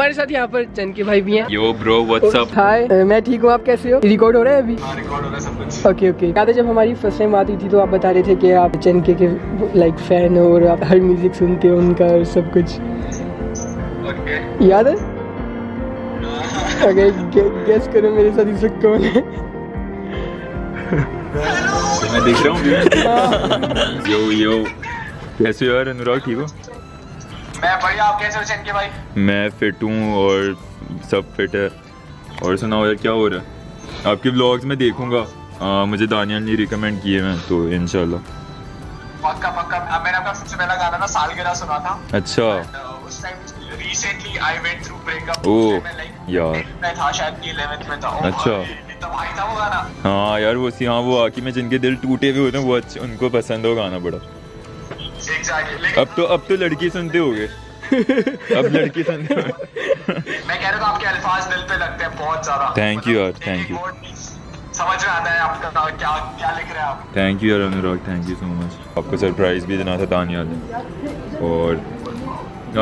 हमारे साथ यहाँ पर चन के भाई भी हैं। Yo bro what's up. Hi, मैं ठीक हूँ, आप कैसे हो? रिकॉर्ड हो रहा है अभी? हाँ, रिकॉर्ड हो रहा है सब कुछ। Okay okay. याद है जब हमारी फर्स्ट टाइम बात हुई थी तो आप बता रहे थे कि आप चन के लाइक फैन हो और आप हर म्यूजिक सुनते हो उनका और सब कुछ, ओके। याद है? ओके, गेस करो मेरे साथ इस वक्त कौन है? मैं देख रहा हूँ। यो यो, कैसे हो यार अनुराग, ठीक हो? मैं बढ़िया, आप कैसे हो चन के भाई? मैं फिट हूँ और सब फिट है। और सुनाओ यार, क्या हो रहा है? आपके व्लॉग्स में देखूंगा। मुझे दानियाल ने रिकमेंड किए हैं तो इंशाल्लाह। पक्का पक्का। मैंने अपना सबसे पहला गाना ना सालगिरह सुना था। अच्छा। उस time recently I went through breakup. Oh यार, मैं था शायद कि 11th में था। अच्छा। तब भाई था वो गाना। हाँ यार वो आँखी में जिनके दिल टूटे हुए होते हैं वो उनको पसंद हो गाना बड़ा। Exactly, अब तो लड़की सुनते होगे। अब लड़की सुनते हो। मैं कह रहा था आपके अल्फाज दिल पे लगते हैं बहुत ज्यादा। Thank you यार, thank you। समझ में आता है आपका क्या लिख रहे हैं आप। थैंक यू यार अनुराग, थैंक यू सो मच। आपको सरप्राइज भी देना था दानियाल ने, और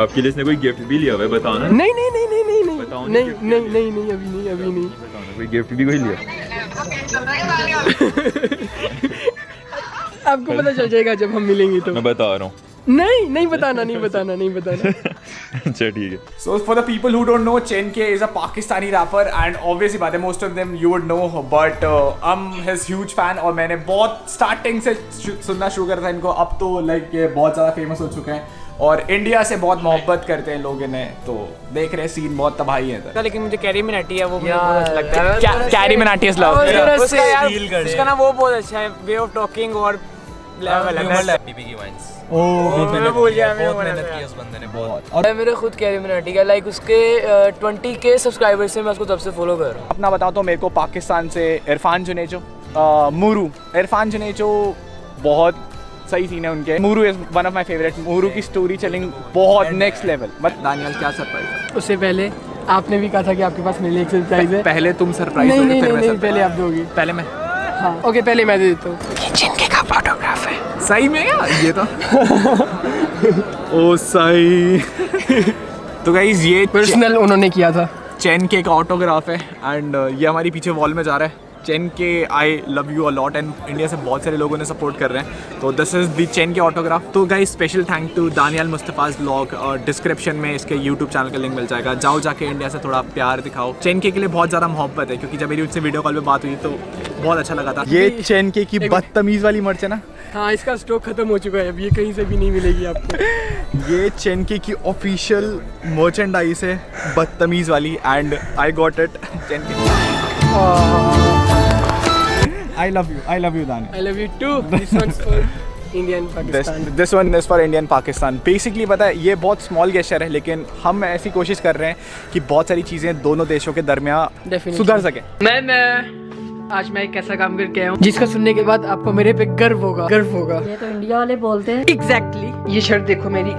आपके लिए इसने कोई गिफ्ट भी लिया हुआ है, बताना। नहीं नहीं नहीं नहीं नहीं नहीं बताओ नहीं नहीं नहीं नहीं अभी नहीं बताना, कोई गिफ्ट भी कोई लिया? आपको पता चल जाएगा जब हम मिलेंगे तो। मैं बता रहा हूँ। नहीं बताना। अच्छा ठीक है। So for the people who don't know, Chen K is a Pakistani rapper and obviously बात है most of them you would know, but I'm his huge fan और मैंने बहुत starting से सुनना शुरू करा था इनको। अब तो like ये बहुत ज़्यादा famous हो चुके हैं और इंडिया से बहुत मोहब्बत करते हैं लोग इन्हें, तो देख रहे हैं सीन बहुत तबाही है इधर। लेकिन मुझे कैरी मिनाटी है वो मुझे बहुत अच्छा लगता है। Carry Minati is love. उसका यार उसका ना वो बहुत अच्छा है, वे ऑफ टॉकिंग और पीपी की वाइंस। मैं भूल गया, बहुत मेहनत की उस बंदे ने बहुत। और मेरे खुद कैरी मिनाटी का लाइक उसके 20K सब्सक्राइबर्स से मैं उसको तब से फॉलो कर रहा हूँ। अपना बताओ तो मेरे को पाकिस्तान से इरफान जुनेजो, मूरू, इरफान जुनेजो बहुत सही सीन है उनके। Mooroo is one of my favourite. Mooroo की स्टोरी टेलिंग बहुत नेक्स्ट लेवल। बट दानियाल क्या सरप्राइज है? उससे पहले आपने भी कहा था कि आपके पास मेरे लिए एक सरप्राइज है। पहले तुम सरप्राइज नहीं दोगे, नहीं फिर नहीं, मैं नहीं पहले आप दोगे। पहले मैं। हाँ ओके, पहले मैं दे देता हूँ। जिनके का फोटोग्राफ है। सही में यार ये तो ओ सही। तो गाइस ये पर्सनल उन्होंने किया था। चेन के का ऑटोग्राफ है एंड ये हमारी पीछे वॉल में जा रहा है। चेन के I love you a lot and India से बहुत सारे लोगों ने सपोर्ट कर रहे हैं, तो दिस इज दी चेन के ऑटोग्राफ। तो guys special thank to Daniyal Mustafa's vlog, और डिस्क्रिप्शन में इसके यूट्यूब चैनल का लिंक मिल जाएगा। जाओ जाके इंडिया से थोड़ा प्यार दिखाओ। चेन के लिए बहुत ज़्यादा मोहब्बत है क्योंकि जब मेरी उनसे वीडियो कॉल पे बात हुई तो बहुत अच्छा लगा था। ये चेन के की बदतमीज़ वाली मर्च है ना। हाँ, इसका स्टॉक खत्म हो चुका है, अब ये कहीं से भी नहीं मिलेगी आपको। ये चेन के की ऑफिशियल मर्चेंडाइज है, बदतमीज़ वाली, and I got it. Chain के I love you Dani. I love you too. This one's for Indian Pakistan. This one is for Indian Pakistan. Basically पता है ये बहुत स्मॉल गेस्चर है, लेकिन हम ऐसी कोशिश कर रहे हैं कि बहुत सारी चीज़ें दोनों देशों के दरमियान सुधर सके। आज मैं एक ऐसा काम करके आया हूँ जिसका सुनने के बाद आपको मेरे पे गर्व होगा। ये तो इंडिया वाले बोलते हैं। Exactly. ये शर्ट देखो मेरी।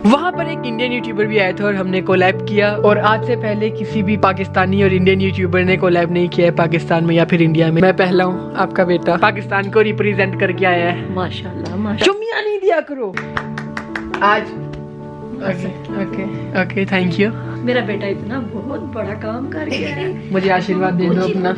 वहाँ पर एक इंडियन यूट्यूबर भी आया था और हमने कोलैब किया, और आज से पहले किसी भी पाकिस्तानी और इंडियन यूट्यूबर ने कोलैब नहीं किया है पाकिस्तान में या फिर इंडिया में। मैं पहला हूँ, आपका बेटा पाकिस्तान को रिप्रेजेंट करके आया है। माशाल्लाह माशाल्लाह। चुम्मियां नहीं दिया करो आज। Okay thank you. मेरा बेटा इतना बहुत बड़ा काम कर गया है। मुझे आशीर्वाद दे दो अपना।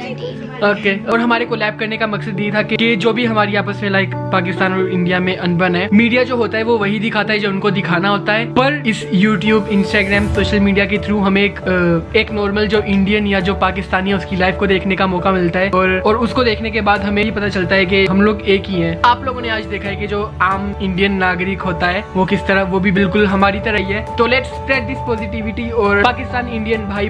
ओके। और हमारे कोलैब करने का मकसद ये था कि जो भी हमारी आपस में लाइक पाकिस्तान और इंडिया में अनबन है, मीडिया जो होता है वो वही दिखाता है जो उनको दिखाना होता है, पर इस यूट्यूब, इंस्टाग्राम, सोशल मीडिया के थ्रू हमें एक नॉर्मल जो इंडियन या जो पाकिस्तानी है उसकी लाइफ को देखने का मौका मिलता है, और उसको देखने के बाद हमें ये पता चलता है कि हम लोग एक ही हैं। आप लोगों ने आज देखा है कि जो आम इंडियन नागरिक होता है वो किस तरह, वो भी बिल्कुल हमारी तरह ही है। तो लेट्स स्प्रेड दिस पॉजिटिविटी और पाकिस्तान इंडियन भाई